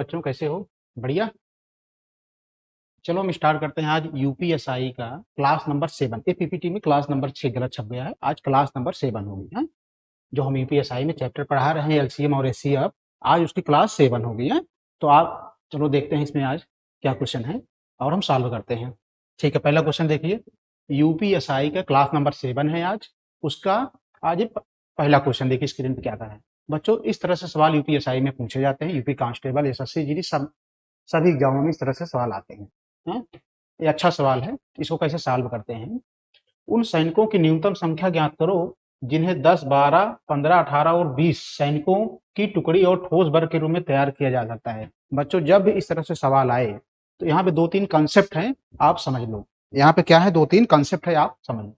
बच्चों, कैसे हो? बढ़िया। चलो हम स्टार्ट करते हैं आज यूपीएसआई का क्लास नंबर 7। ये पीपीटी में क्लास नंबर 6 गलत छप गया है, आज क्लास नंबर 7 होगी है। जो हम यूपीएसआई में चैप्टर पढ़ा रहे हैं एलसीएम और एचसीएफ, आज उसकी क्लास 7 होगी है। तो आप चलो देखते हैं इसमें आज क्या क्वेश्चन है और हम सॉल्व करते हैं। ठीक है, पहला क्वेश्चन देखिए। यूपीएसआई का क्लास नंबर 7 है आज, उसका आज पहला क्वेश्चन देखिए स्क्रीन पे क्या आता है। बच्चों, इस तरह से सवाल यूपीएसआई में पूछे जाते हैं, यूपी कांस्टेबल, एसएससी जीडी सब सभी एग्जामों में इस तरह से सवाल आते हैं। हैं? ये अच्छा सवाल है। इसको कैसे सॉल्व करते हैं? उन सैनिकों की न्यूनतम संख्या ज्ञात करो जिन्हें 10, 12, 15, 18 और 20 सैनिकों की टुकड़ी और ठोस बल के रूप में तैयार किया जा सकता है। बच्चों, जब भी इस तरह से सवाल आए तो यहाँ पे 2-3 कंसेप्ट हैं, आप समझ लो। यहाँ पे क्या है, 2-3 कंसेप्ट है, आप समझ लो।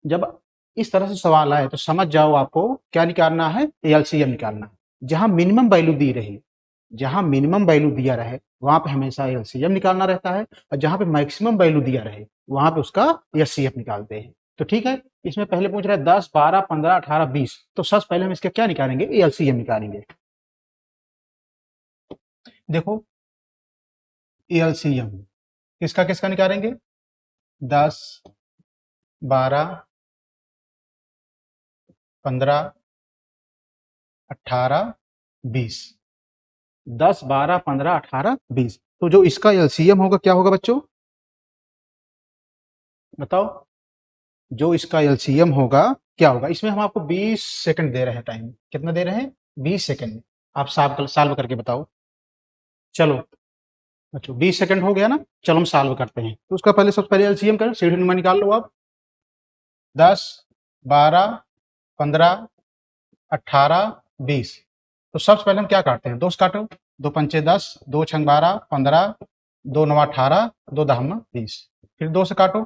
जब इस तरह से सवाल आए तो समझ जाओ आपको क्या निकालना है, एलसीएम निकालना है। जहां मिनिमम वैल्यू दी रही, जहां मिनिमम वैल्यू दिया रहे वहां पे हमेशा एलसीएम निकालना रहता है, और जहां पे मैक्सिमम वैल्यू दिया रहे वहां पे उसका एचसीएफ निकालते हैं। तो ठीक है, इसमें पहले पूछ रहा है 10, 12, 15, 18, 20, तो सबसे पहले हम इसका क्या निकालेंगे, एलसीएम निकालेंगे। देखो, एलसीएम किसका किसका निकालेंगे? 10, 12, 15, 18, 20। 10, 12, 15, 18, 20। तो जो इसका एलसीएम होगा क्या होगा बच्चों, बताओ? जो इसका एलसीएम होगा क्या होगा? इसमें हम आपको 20 सेकंड दे रहे हैं, टाइम कितना दे रहे हैं, 20 सेकंड। आप सॉल्व करके बताओ। चलो, अच्छा 20 सेकंड हो गया ना, चलो हम सॉल्व करते हैं। तो उसका पहले सबसे पहले एलसीएम करो, सीढ़ी नुमा निकाल लो आप। 10, 12, 15, 18, 20। तो सबसे पहले हम क्या काटते हैं, दो से काटो। दो पंचे 10, दो छंग 12, 15, दो नवा 18, दो दहम 20। फिर दो से काटो,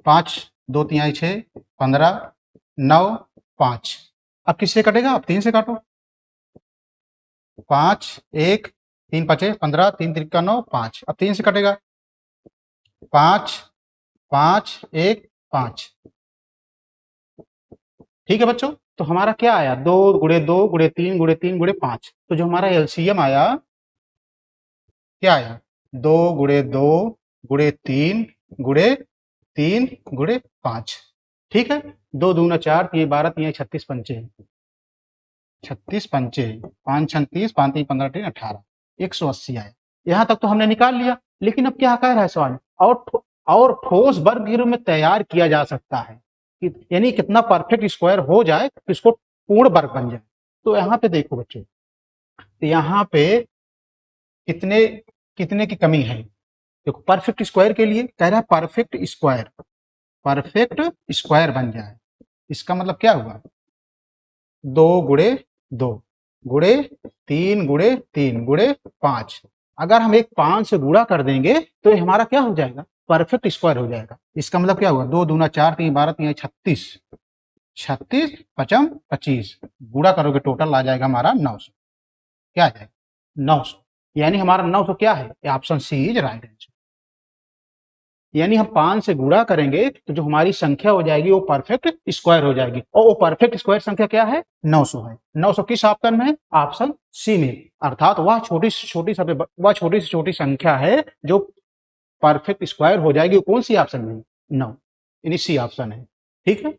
5, दो तिहाई 6, 15, 9, 5। अब किससे कटेगा, अब 3 से काटो। 5, 1, 3 पचे 15, 3 तिरका 9, 5। अब 3 से कटेगा, 5, 5, 1, 5। ठीक है बच्चों, तो हमारा क्या आया, 2 गुड़े 2 गुड़े 3 गुड़े 3 गुड़े 5। तो जो हमारा एलसीएम आया, क्या आया, 2 गुड़े 2 गुड़े 3 गुड़े 3 गुड़े 5। ठीक है, 2 दूना 4, 3 12, 3 36 पंचे, 36 पंचे, 5 36, 5 3 15 3 18, 180 आया। यहां तक तो हमने निकाल लिया, लेकिन अब क्या कह रहा है सवाल, और ठोस वर्ग के रूप में तैयार किया जा सकता है, यानी कितना परफेक्ट स्क्वायर हो जाए कि इसको पूर्ण वर्ग बन जाए। तो यहाँ पे देखो बच्चों, तो यहाँ पे कितने कितने की कमी है। देखो, परफेक्ट स्क्वायर के लिए कह रहा है परफेक्ट स्क्वायर, परफेक्ट स्क्वायर बन जाए। इसका मतलब क्या हुआ, 2 गुड़े 2 गुड़े 3 गुड़े 3 गुड़े 5। अगर हम एक 5 से गुणा कर देंगे तो ये हमारा क्या हो जाएगा, परफेक्ट स्क्वायर हो जाएगा। इसका मतलब क्या हुआ, 2 दूना 4, 3 12, 3 36, 36 पचम 25, गुणा करोगे टोटल आ जाएगा हमारा 900। क्या आ जाएगा, 900। यानी हमारा 900 क्या है, option C is right answer. यानी हम 5 से गुणा करेंगे तो जो हमारी संख्या हो जाएगी वो परफेक्ट स्क्वायर हो जाएगी, और वो परफेक्ट स्क्वायर संख्या क्या है, 900 है। 900 किस ऑप्शन में है, ऑप्शन सी में। अर्थात वह छोटी से छोटी संख्या है जो परफेक्ट स्क्वायर हो जाएगी, वो कौन सी ऑप्शन में, 9, यानी सी ऑप्शन है। ठीक है,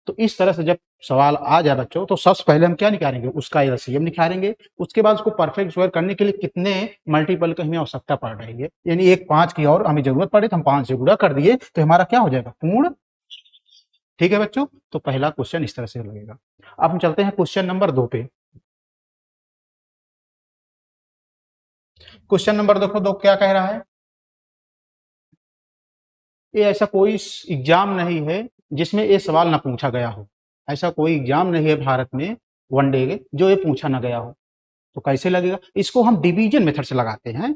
तो इस तरह से जब सवाल आ जाए बच्चों, तो सबसे पहले हम क्या निकालेंगे, उसका एलसीएम निकालेंगे। उसके बाद उसको परफेक्ट स्क्वायर करने के लिए कितने मल्टीपल की हमें आवश्यकता पड़ रही है, यानी एक 5 की और हमें जरूरत पड़े तो हम 5 से गुणा कर दिए तो हमारा क्या हो जाएगा, पूर्ण। ठीक है बच्चों, तो पहला क्वेश्चन इस तरह से लगेगा। अब हम चलते हैं क्वेश्चन नंबर 2 पे। क्वेश्चन नंबर देखो 2 क्या कह रहा है, ये ऐसा कोई एग्जाम नहीं है जिसमें ये सवाल ना पूछा गया हो। ऐसा कोई एग्जाम नहीं है भारत में वनडे के जो ये पूछा ना गया हो। तो कैसे लगेगा, इसको हम डिवीजन मेथड से लगाते हैं।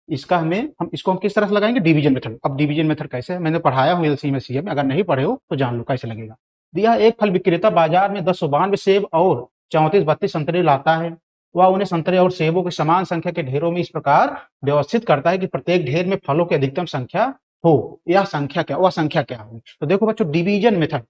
इसको हम किस तरह से लगाएंगे, डिवीजन मेथड। अब डिवीजन मेथड कैसे है, मैंने पढ़ाया हूँ एलसी में, सीए में, अगर नहीं पढ़े हो तो जान लो कैसे लगेगा। दिया, एक फल विक्रेता बाजार में 1092 सेब और 34-32 संतरे लाता है। वह उन्हें संतरे और सेबों की समान संख्या के ढेरों में इस प्रकार व्यवस्थित करता है कि प्रत्येक ढेर में फलों की अधिकतम संख्या हो। यह संख्या क्या, वह संख्या क्या होगी। तो देखो बच्चों, डिवीजन मेथड,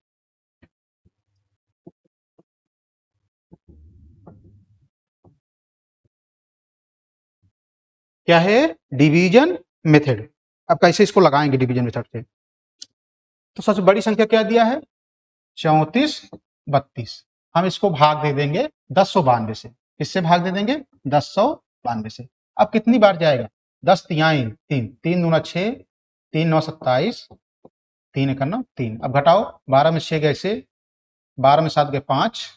क्या है, डिवीजन मेथड। अब कैसे इसको लगाएंगे डिवीजन मेथड से, तो सबसे बड़ी संख्या क्या दिया है, 34 32। हम इसको भाग दे देंगे 1092 से। किससे भाग दे देंगे, 1092 से। अब कितनी बार जाएगा, 10 तिहाई 3, 3 दूना 6, 3 9 27, 3 1 9 3। अब घटाओ, 12 में 6 गए से, 12 में 7 गए 5,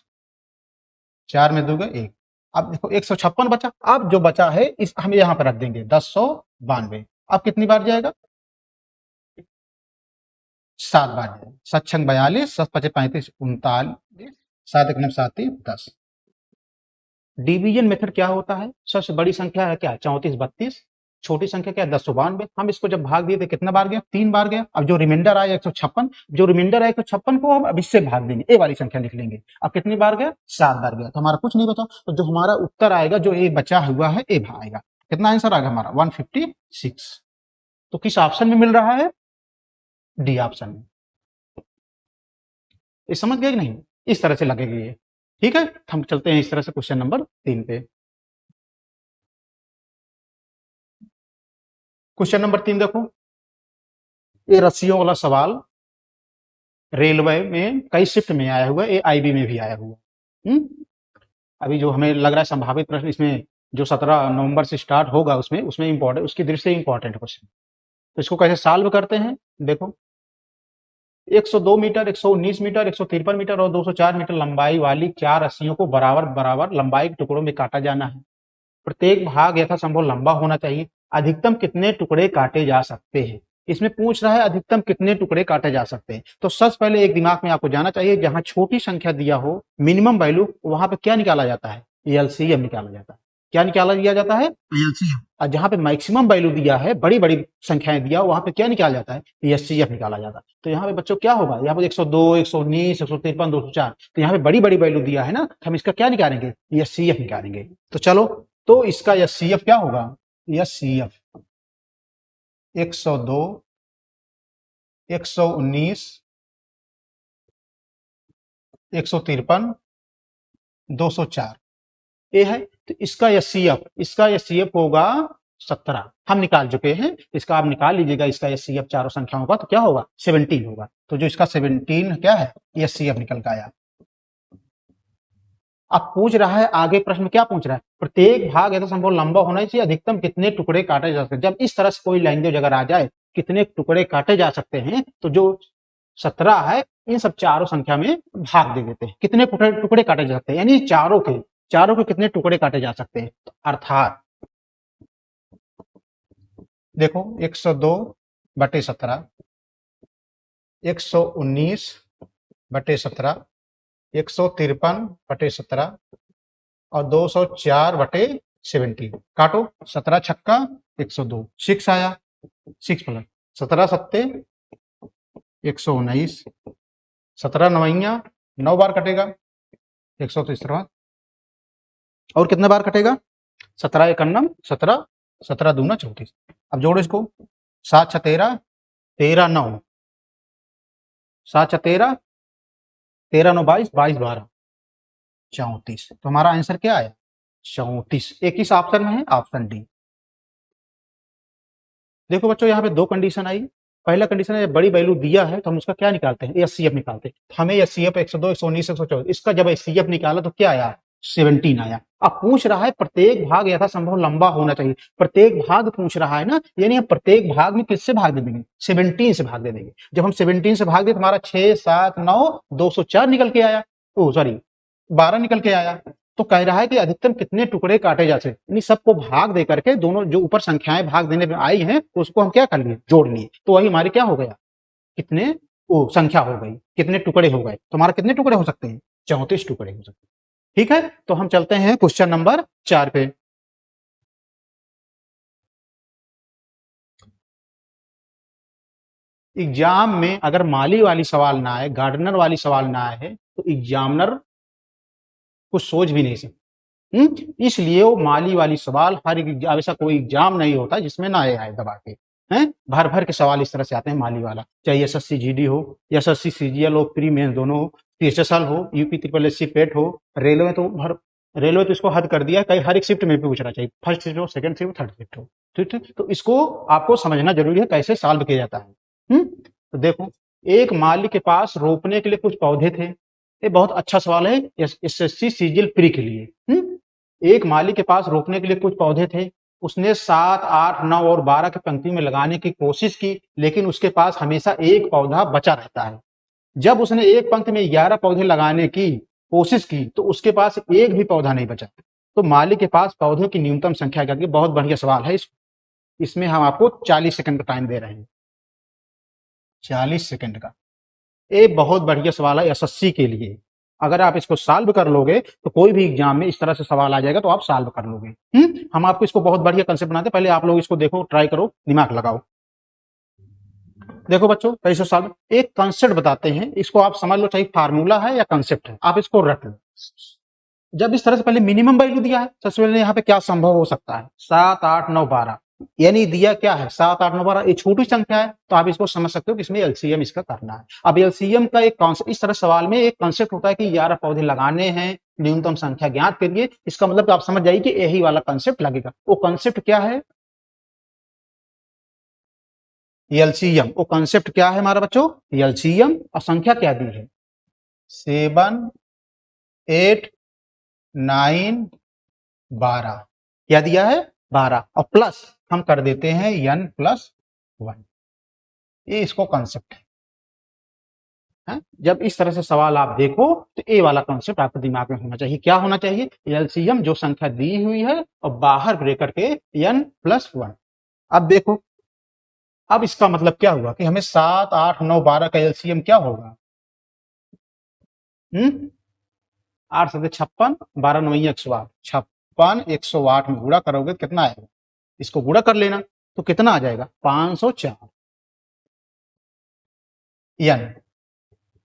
4 में 2 गए 1। अब देखो 156 बचा। अब जो बचा है इस हम यहाँ पर रख देंगे 1092। अब कितनी बार जाएगा, 7 बार जाएगा। 7 छंग 42, 7 पचे 35 39, 7 1 9 7 10। डिवीजन मेथड क्या होता है, सबसे बड़ी संख्या है क्या 34 32, छोटी संख्या क्या 1092। हम इसको जब भाग दिए थे कितना बार गया, 3 बार गया। अब जो रिमाइंडर आया 156, जो रिमाइंडर आया 156 को हम अब इससे भाग देंगे, ए वाली संख्या लिख लेंगे। अब कितनी बार गया, 7 बार गया। तो हमारा कुछ नहीं बचा। तो जो हमारा उत्तर आएगा, जो ए बचा हुआ है, ए आएगा। कितना आंसर आएगा हमारा, 156। तो किस ऑप्शन में मिल रहा है, डी ऑप्शन में। ये समझ गए कि नहीं, इस तरह से लगेगी ये। ठीक है, हम चलते हैं इस तरह से क्वेश्चन नंबर 3 पे। क्वेश्चन नंबर 3 देखो, ये रस्सियों वाला सवाल रेलवे में कई शिफ्ट में आया हुआ है, ये आईबी में भी आया हुआ है। अभी जो हमें लग रहा है संभावित प्रश्न इसमें जो 17 नवंबर से स्टार्ट होगा, उसमें इंपॉर्टेंट, उसकी दृष्टि से इंपॉर्टेंट क्वेश्चन। तो इसको कैसे सॉल्व करते हैं, देखो 102 मीटर, 119 मीटर, 153 मीटर और 204 मीटर लंबाई वाली 4 रस्सियों को बराबर बराबर लंबाई के टुकड़ों में काटा जाना है। प्रत्येक भाग यथासंभव लंबा होना चाहिए। अधिकतम कितने टुकड़े काटे जा सकते हैं, इसमें पूछ रहा है अधिकतम कितने टुकड़े काटे जा सकते हैं। तो सबसे पहले एक दिमाग में आपको जाना चाहिए, जहां छोटी संख्या दिया हो मिनिमम वैल्यू, वहां पे क्या निकाला जाता है, एलसीएम निकाला जाता है। क्या निकाला दिया जाता है, एलसीएम। और जहां पे मैक्सिमम वैल्यू दिया है, बड़ी बड़ी संख्याएं दिया, वहां पे क्या निकाला जाता है, एचसीएफ निकाला जाता है। तो यहाँ पे बच्चों क्या होगा, यहाँ पे 102 119 153 204, तो यहाँ पे बड़ी बड़ी वैल्यू दिया है ना, तो हम इसका क्या निकालेंगे, एचसीएफ निकालेंगे। तो चलो, तो इसका एचसीएफ क्या होगा, एचसीएफ 102 119 153 204 ये है। तो इसका एचसीएफ होगा 17, हम निकाल चुके हैं। इसका आप निकाल लीजिएगा, इसका एचसीएफ चारों संख्याओं का, तो क्या होगा 17 होगा। तो जो इसका 17 क्या है, एचसीएफ निकल के आया। अब पूछ रहा है आगे, प्रश्न क्या पूछ रहा है, प्रत्येक भाग यथासंभव लंबा होना चाहिए, अधिकतम कितने टुकड़े काटे जा सकते हैं। जब इस तरह से कोई लैंग्वेज अगर आ जाए, कितने टुकड़े काटे जा सकते हैं, तो जो 17 है इन सब चारों संख्या में भाग दे देते हैं। कितने टुकड़े काटे जा सकते हैं, यानी चारों के कितने टुकड़े काटे जा सकते हैं। अर्थात देखो 102 बटे 17, 119 बटे 17, 153 बटे 17 और 204 बटे 17। काटो, 17 छक्का 102, 6 आया, 6 प्लस 17 सत्ते 119, 17 नवैया 9 बार कटेगा 133, और कितने बार कटेगा 17 एकन्नम 17, 17 दूना 34। अब जोड़ो इसको, 7 6 13, 13 9, 7 6 13, 13 9 22, 22 12 34। तो हमारा आंसर क्या आया, 34। एक किस ऑप्शन में है, ऑप्शन डी। देखो बच्चों, यहाँ पे दो कंडीशन आई। पहला कंडीशन है, बड़ी वैल्यू दिया है तो हम उसका क्या निकालते हैं, एचसीएफ निकालते हैं। हमें एचसीएफ 102 119 124, इसका जब एचसीएफ निकाला तो क्या आया, 17 आया। अब पूछ रहा है प्रत्येक भाग यथासंभव लंबा होना चाहिए। प्रत्येक भाग पूछ रहा है ना, यानी हम प्रत्येक भाग में किससे भाग दे देंगे, 17 से भाग दे देंगे। जब हम 17 से भाग दे तो हमारा 6 7 9 204 निकल के आया, ओ सॉरी 12 निकल के आया। तो कह रहा है कि अधिकतम कितने टुकड़े काटे जा सकते, यानी सबको भाग दे करके दोनों जो ऊपर संख्याएं भाग देने में आई हैं, उसको हम क्या कर लिए, जोड़ लिए। तो वही हमारे क्या हो गया, कितने ओ संख्या हो गई, कितने टुकड़े हो गए। तो हमारा कितने टुकड़े हो सकते हैं, 34 टुकड़े हो सकते हैं। ठीक है, तो हम चलते हैं क्वेश्चन नंबर 4 पे। एग्जाम में अगर माली वाली सवाल ना आए, गार्डनर वाली सवाल ना आए, तो एग्जामिनर कुछ सोच भी नहीं सकते। इसलिए वो माली वाली सवाल, हर एक ऐसा कोई एग्जाम नहीं होता जिसमें ना आए दबा के, हैं भर भर के सवाल इस तरह से आते हैं माली वाला। चाहे एसएससी जीडी हो, एसएससी सीजीएल हो, प्री मेंस दोनों हो, पीएसएसएल हो, यूपी ट्रिपल एससी पेट हो, रेलवे तो इसको हद कर दिया, कहीं हर एक शिफ्ट में भी पूछना चाहिए, फर्स्ट शिफ्ट हो, सेकंड शिफ्ट, थर्ड शिफ्ट हो। ठीक है, तो इसको आपको समझना जरूरी है कैसे सॉल्व किया जाता है। तो देखो, एक माली के पास रोपने के लिए कुछ पौधे थे। ये बहुत अच्छा सवाल है एसएससी सीजीएल प्री के लिए। एक माली के पास रोपने के लिए कुछ पौधे थे। उसने 7, 8, 9 और 12 की पंक्ति में लगाने की कोशिश की, लेकिन उसके पास हमेशा एक पौधा बचा रहता है। जब उसने एक पंक्ति में 11 पौधे लगाने की कोशिश की तो उसके पास एक भी पौधा नहीं बचा। तो माली के पास पौधों की न्यूनतम संख्या क्या थी? बहुत बढ़िया सवाल है। इसमें हम आपको 40 सेकंड का टाइम दे रहे हैं। 40 सेकंड का। ये बहुत बढ़िया सवाल है एसएससी के लिए। अगर आप इसको सॉल्व कर लोगे तो कोई भी एग्जाम में इस तरह से सवाल आ जाएगा तो आप सॉल्व कर लोगे। हम आपको इसको बहुत बढ़िया कंसेप्ट बनाते हैं। पहले आप लोग इसको देखो, ट्राई करो, दिमाग लगाओ। देखो बच्चों, कैसे सॉल्व, एक कंसेप्ट बताते हैं, इसको आप समझ लो, चाहे फार्मूला है या कंसेप्ट है, आप इसको रट लो। जब इस तरह से पहले मिनिमम वैल्यू दिया है, सबसे पहले यहाँ पे क्या संभव हो सकता है? 7, 8, 9, 12, यानी दिया क्या है? 7, 8, 9, 12, ये छोटी संख्या है, तो आप इसको समझ सकते हो कि इसमें एलसीएम इसका करना है। अब एलसीएम का एक कॉन्सेप्ट, इस तरह सवाल में एक कॉन्सेप्ट होता है कि 11 पौधे लगाने हैं, न्यूनतम संख्या ज्ञात करिए। इसका मतलब आप समझ जाइए कि यही वाला कॉन्सेप्ट लगेगा। वो कॉन्सेप्ट क्या है? एलसीएम। वो कॉन्सेप्ट क्या है हमारा बच्चों? एलसीएम। और संख्या क्या दी है? 7, 8, 9, 12। क्या दिया है? 12, और प्लस हम कर देते हैं n+1। ये इसको कॉन्सेप्ट है। जब इस तरह से सवाल आप देखो तो ये वाला कॉन्सेप्ट आपके दिमाग में होना चाहिए। क्या होना चाहिए? एलसीएम, जो संख्या दी हुई है और बाहर ब्रैकेट के n+1। अब देखो, अब इसका मतलब क्या हुआ कि हमें 7, 8, 9, 12 का एलसीएम क्या होगा? 8 7 56, 12 9 108, 56 108 में गुणा करोगे कितना आएगा? इसको गुणा कर लेना, तो कितना आ जाएगा? 504 n,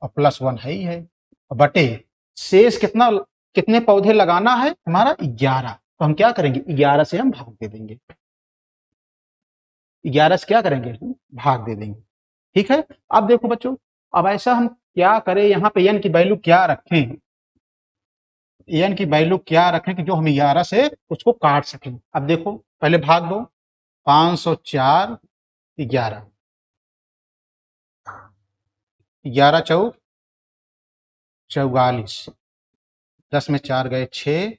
और +1 है ही है, बटे शेष कितना, कितने पौधे लगाना है हमारा? 11। तो हम क्या करेंगे? 11 से हम भाग दे देंगे। 11 से क्या करेंगे? भाग दे देंगे। ठीक है। अब देखो बच्चों, अब ऐसा हम क्या करें, यहाँ पे n की वैल्यू क्या रखें? n की वैल्यू क्या रखें कि जो हम 11 से उसको काट सकें? अब देखो, पहले भाग दो, 504, 11, 11 चौक 44, 10 में 4 गए 6,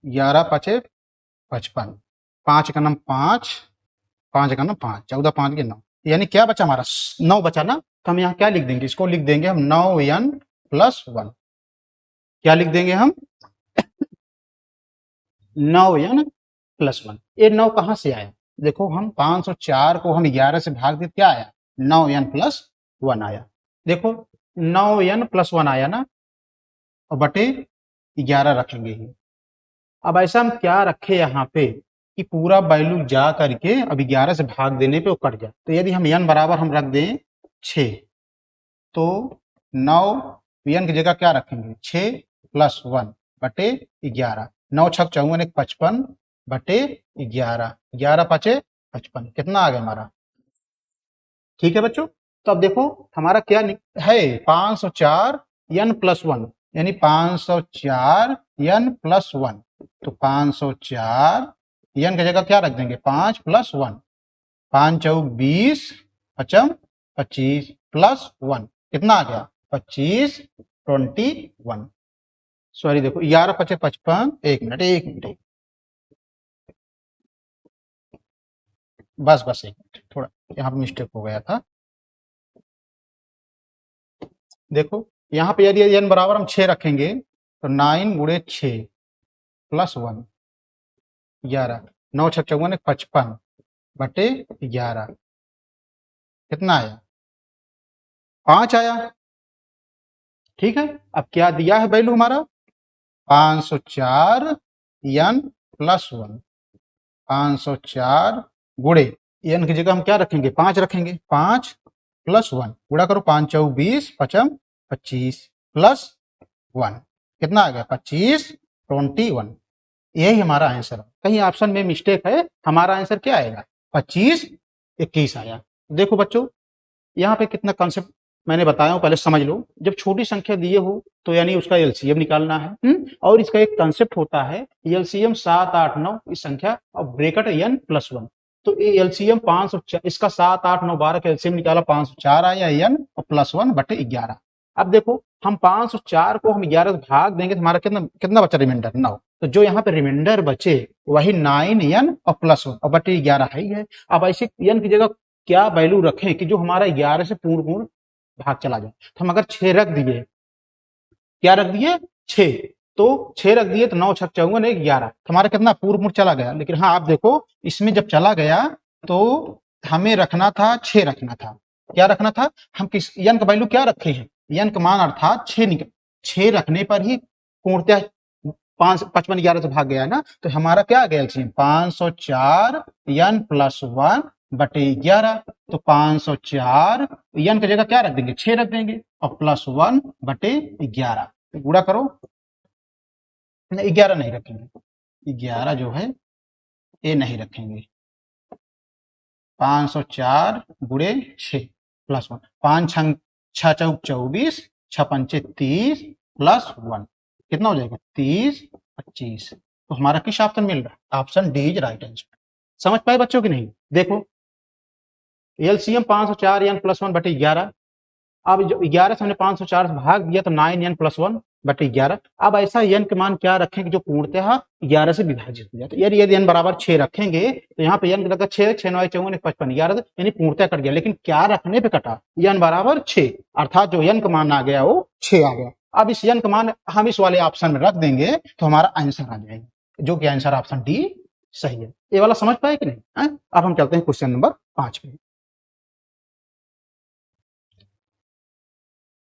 11 पचे 55, 5 का नाम 5, 5 का नाम 5, 14 5 के 9, यानी क्या बचा हमारा? 9 बचा ना। तो हम यहाँ क्या लिख देंगे? इसको लिख देंगे हम 9n+1। क्या लिख देंगे हम? 9n+1। ये 9 कहां से आया? देखो, हम 504 को हम 11 से भाग दे, क्या आया? 9n+1 आया। देखो, 9n+1 आया ना, और बटे 11 रखेंगे ही। अब ऐसा हम क्या रखे यहाँ पे कि पूरा वैल्यू जा करके अब 11 से भाग देने पे वो कट जाए। तो यदि हम n बराबर हम रख दें 6, तो 9 n की जगह क्या रखेंगे? 6+1 बटे 11, 9 छक 54 55 बटे 11, 11 पचे 55, कितना आ गया हमारा? ठीक है बच्चों। तो अब देखो हमारा क्या है? 504 n+1, यानी 504 n+1। तो 504 n की जगह क्या रख देंगे? 5+1, 5 चौक 20, 55 25 +1, कितना आ गया? 25 21। सॉरी, देखो 11 पचे 55, 1 मिनट, बस एक मिनट, थोड़ा यहाँ पे मिस्टेक हो गया था। देखो, यहाँ पे यदि n बराबर हम 6 रखेंगे तो 9 गुणे 6 +1, 11, 9 छक 54 55 बटे 11, कितना आया? 5 आया। ठीक है। अब क्या दिया है वैल्यू हमारा? 504 n+1, 504 गुणे n की जगह हम क्या रखेंगे? 5 रखेंगे, 5+1 गुणा करो, 5 चौक 20, 55 25 +1, कितना आ गया? 25 21। यही हमारा आंसर है। कहीं ऑप्शन में मिस्टेक है, हमारा आंसर क्या आएगा? 25 21 आया। देखो बच्चों, यहाँ पे कितना कंसेप्ट मैंने बताया हूं, पहले समझ लो। जब छोटी संख्या दिए हो तो यानी उसका एलसीएम निकालना है। और इसका एक कंसेप्ट होता है एलसीएम 7, 8, 9 इस संख्या और ब्रैकेट n प्लस 1। तो ये एलसीएम 504, इसका 7, 8, 9, 12 का एलसीएम निकाला, 504 आया n और प्लस 1 बटे 11। अब देखो हम 504 को हम 11 से भाग देंगे तो हमारा कितना कितना बचा रिमाइंडर 9। तो जो यहाँ पे रिमाइंडर बचे वही 9n और प्लस 1 और बटे 11 है ही है। अब ऐसे n की जगह क्या वैल्यू रखें कि जो हमारा 11 से पूर्ण पूर्ण भाग चला जाए। तो हम अगर 6 रख दिए, क्या रख दिए 6, तो 6 रख दिए तो 9 छक 54 11, हमारा कितना पूर्ण पूर्ण चला गया। लेकिन हाँ आप देखो इसमें जब चला गया तो हमें रखना था 6 रखना था। क्या रखना था, हम किस n का वैल्यू क्या रखे हैं, n का मान अर्थात 6 रखने पर ही पूर्णतः 55 11 से भाग गया है ना। तो हमारा क्या आ गया 504 n प्लस 1 बटे 11। तो 504 n की जगह क्या रख देंगे 6 रख देंगे और प्लस 1 बटे 11 गुणा करो। 11 नहीं रखेंगे, 11 जो है ये नहीं रखेंगे। 504 गुणे 6 प्लस 1, 5 6 चौक 24, 6 पंचे 30 प्लस 1 कितना हो जाएगा 30 25। तो हमारा किस ऑप्शन मिल रहा है, option D is right answer. समझ पाए बच्चों की नहीं। देखो एलसीएम 504 n प्लस 1 बटे 11। अब जो 11 से हमने 504 से भाग दिया तो 9n प्लस 1 बटे 11। अब ऐसा n के मान क्या रखेंगे जो पूर्णतः 11 से विभाजित हो जाता है। यदि n बराबर 6 रखेंगे तो यहाँ पे n की जगह 6, 6 9 54 55 11 यानी पूर्णतः कट गया। लेकिन क्या रखने पे कटा, n बराबर 6 अर्थात जो n का मान आ गया वो 6 आ गया। अब इस n का मान हम इस वाले ऑप्शन में रख देंगे तो हमारा आंसर आ जाएगा, जो कि आंसर ऑप्शन डी सही है। ये वाला समझ पाए कि नहीं। अब हम चलते हैं क्वेश्चन नंबर 5 पे।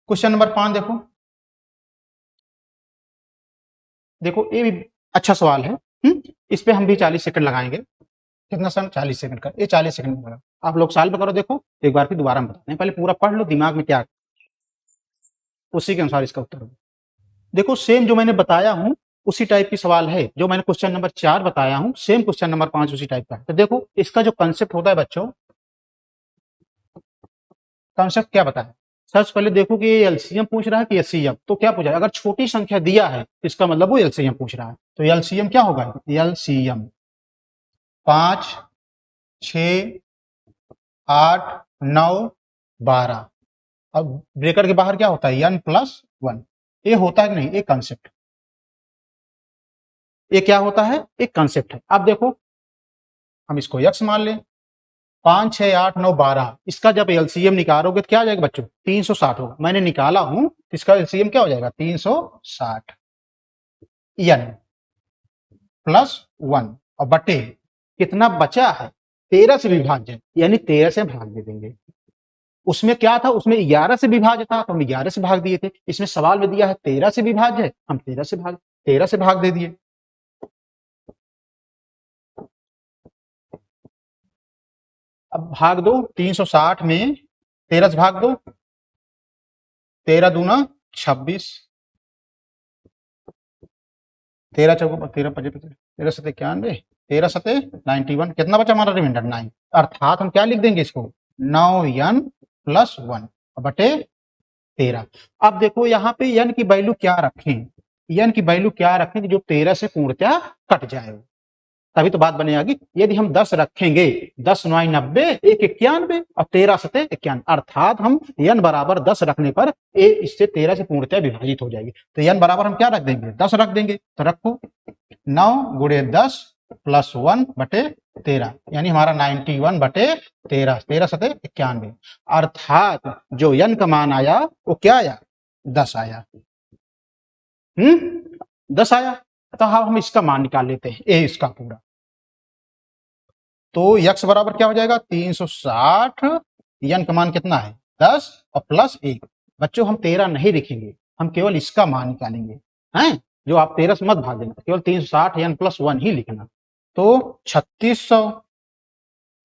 क्वेश्चन नंबर 5 देखो, देखो ये भी अच्छा सवाल है। इस पे हम भी 40 सेकंड लगाएंगे। कितना समय 40 सेकंड का, ये 40 सेकंड में लगा। आप लोग सॉल्व करो, देखो एक बार फिर दोबारा बता दें, पहले पूरा पढ़ लो दिमाग में क्या, उसी के अनुसार इसका उत्तर होगा। देखो सेम जो मैंने बताया हूं उसी टाइप की सवाल है, जो मैंने क्वेश्चन नंबर 4 बताया हूं सेम क्वेश्चन नंबर 5 उसी टाइप का है। तो देखो इसका जो कंसेप्ट होता है बच्चों, कंसेप्ट क्या बताया। सबसे पहले देखो कि ये एलसीएम पूछ रहा है कि एचसीएफ। तो क्या पूछा, अगर छोटी संख्या दिया है तो इसका मतलब वो एलसीएम पूछ रहा है। तो एलसीएम क्या होगा, एलसीएम 5 6 8 9 12। अब ब्रेकर के बाहर क्या होता है n प्लस 1। ये होता है कि नहीं, एक कंसेप्ट, ये क्या होता है एक कंसेप्ट है। अब देखो हम इसको x मान लें, 5 6 8 9 12, इसका जब एलसीएम निकालोगे तो क्या आ जाएगा बच्चों 360 होगा। मैंने निकाला हूं, इसका एलसीएम क्या हो जाएगा 360 n प्लस 1 और बटे कितना बचा है 13 से विभाज्य, यानी 13 से भाग दे देंगे। उसमें क्या था, उसमें 11 से विभाज्य था तो हम 11 से भाग दिए थे। इसमें सवाल में दिया है 13 से विभाज्य है, हम 13 से भाग दे दिए। अब भाग दो 360 में 13 से भाग दो, 13 दूना 26, 13 चौको 13 पचे 13 सते 91, 13 सते 91, कितना बचा हमारा रिमाइंडर 9। अर्थात हम क्या लिख देंगे इसको 9n प्लस 1 बटे 13। अब देखो यहाँ पे n की वैल्यू क्या रखें, n की वैल्यू क्या रखें कि जो 13 से पूर्णतः कट जाए, तभी तो बात बनेगी। यदि हम 10 रखेंगे 10 9 90 1 91 और 13 सते 91, अर्थात हम n बराबर 10 रखने पर ए इससे 13 से पूर्णतः विभाजित हो जाएगी। तो n बराबर हम क्या रख देंगे 10 रख देंगे। तो रखो 9 गुणे 10 प्लस 1 बटे 13, यानी हमारा 91 बटे 13, 13 सते 91, अर्थात जो n का मान आया वो क्या आया 10 आया। 10 आया। तो हम इसका मान निकाल लेते हैं, ए इसका पूरा। तो x बराबर क्या हो जाएगा 360, n का मान कितना है 10 और प्लस 1। बच्चों हम 13 नहीं लिखेंगे, हम केवल इसका मान निकालेंगे हैं। जो आप 13 से मत भाग देना, केवल 360 n प्लस 1 ही लिखना। तो 3600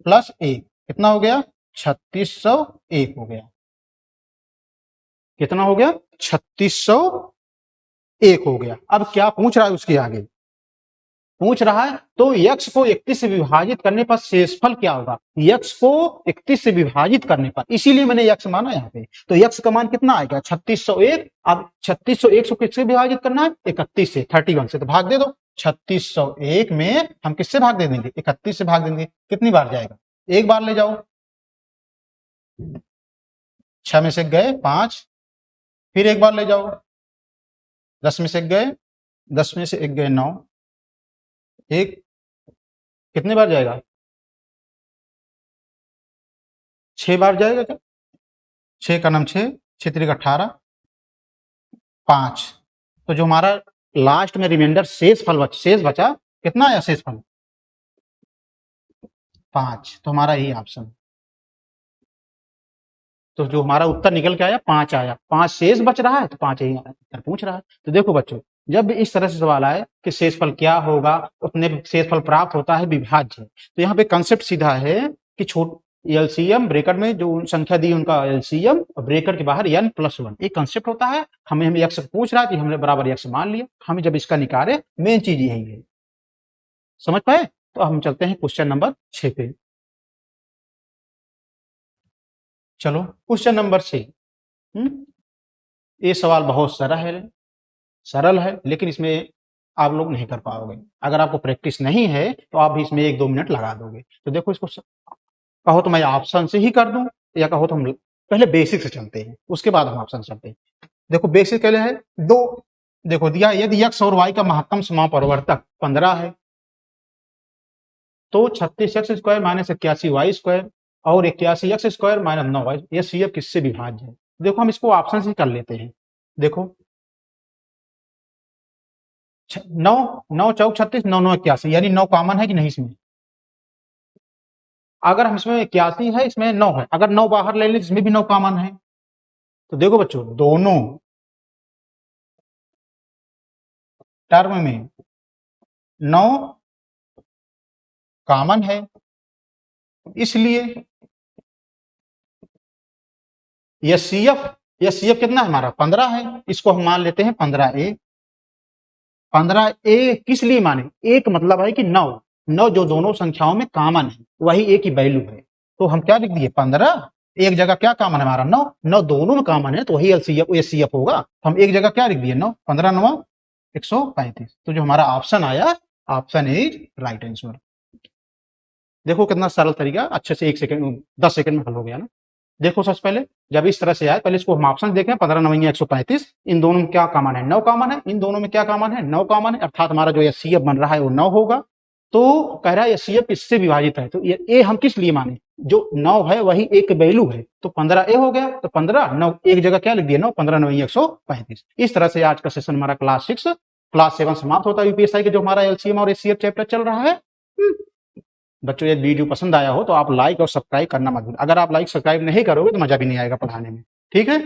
प्लस 1 कितना हो गया 3601 हो गया। कितना हो गया 3601 हो गया। अब क्या पूछ रहा है उसके आगे, पूछ रहा है तो x को 31 से विभाजित करने पर शेषफल क्या होगा, x को 31 से विभाजित करने पर, इसीलिए मैंने x माना यहाँ पे। तो x का मान कितना आएगा 3601। अब 3601 को किससे विभाजित करना है 31 से, 31 से, तो भाग दे दो। 3601 में हम किससे भाग दे देंगे 31 से भाग देंगे। कितनी बार जाएगा, एक बार ले जाओ, 6 में से गए 5, फिर एक बार ले जाओ, 10 में से गए 10 में से 1 गए 9, एक, कितने बार जाएगा 6 बार जाएगा क्या, 6 का नाम 6, 6 3 18, 5। तो जो हमारा लास्ट में रिमाइंडर शेष बचा कितना आया शेषफल 5। तो हमारा यही ऑप्शन, तो जो हमारा उत्तर निकल के आया 5 आया, 5 शेष बच रहा है तो 5 यही उत्तर पूछ रहा है। तो देखो बच्चों, जब भी इस तरह से सवाल आए कि शेषफल क्या होगा, उतने शेषफल प्राप्त होता है विभाज्य, तो यहाँ पे कंसेप्ट सीधा है कि छोट एलसीएम ब्रैकेट में जो संख्या दी उनका एलसीएम और ब्रैकेट के बाहर n+1, एक कंसेप्ट होता है। हमें x पूछ रहा है कि हमने बराबर x मान लिया, हमें जब इसका निकाले मेन चीज यही है, समझ पाए। तो हम चलते हैं क्वेश्चन नंबर 6 पे। चलो क्वेश्चन नंबर 6। ये सवाल बहुत सरल है, लेकिन इसमें आप लोग नहीं कर पाओगे। अगर आपको प्रैक्टिस नहीं है तो आप भी इसमें 1-2 मिनट लगा दोगे। तो देखो, इसको कहो तो मैं ऑप्शन से ही कर दूं, या कहो तो हम पहले बेसिक से चलते हैं, उसके बाद हम ऑप्शन से चलते हैं। देखो बेसिक पहले है दो, देखो दिया यदि x और y का महत्तम समापरिवर्तक 15 है तो 36x² माइनस 81y² और 81x² माइनस 9y, ये CF किससे विभाज्य है। देखो हम इसको ऑप्शन से कर लेते हैं। देखो 9 9 चौक 36, 9 9 81, यानी 9 कॉमन है कि नहीं इसमें। अगर हम इसमें 81 है, इसमें 9 है, अगर 9 बाहर ले लें इसमें भी 9 कॉमन है। तो देखो बच्चों, दोनों टर्म में 9 कॉमन है, इसलिए यह CF कितना है हमारा 15 है, इसको हम मान लेते हैं 15A। 15A किस लिए माने, एक मतलब है कि 9 जो दोनों संख्याओं में कॉमन है वही एक ही वैल्यू है। तो हम क्या लिख दिए 15, एक जगह क्या कॉमन है हमारा 9 दोनों में कॉमन है तो वही एचसीएफ होगा। तो हम एक जगह क्या लिख दिए 9, 15 9 135। तो जो हमारा ऑप्शन आया, ऑप्शन इज राइट आंसर। देखो कितना सरल तरीका, अच्छे से 1 सेकंड 10 सेकंड में हल हो गया ना। देखो सबसे पहले जब इस तरह से आए, पहले इसको हम ऑप्शन देखें, 15 9 135, इन दोनों में क्या कॉमन है 9 कॉमन है, इन दोनों में क्या कॉमन है 9 कॉमन है, अर्थात हमारा जो एचसीएफ बन रहा है वो 9 होगा। तो कह रहा है एचसीएफ इससे विभाजित है, तो ये ए हम किस लिए माने, जो 9 है वही एक वैल्यू है, तो 15A हो गया। तो 15 9 एक जगह क्या लिख दिया 9, 15 9 135। इस तरह से आज का सेशन हमारा क्लास 6 क्लास 7 समाप्त होता है यूपीएससी के जो हमारा एलसीएम और एचसीएफ चैप्टर चल रहा है। बच्चों ये वीडियो पसंद आया हो तो आप लाइक और सब्सक्राइब करना मत भूलिए। अगर आप लाइक सब्सक्राइब नहीं करोगे तो मजा भी नहीं आएगा पढ़ाने में, ठीक है।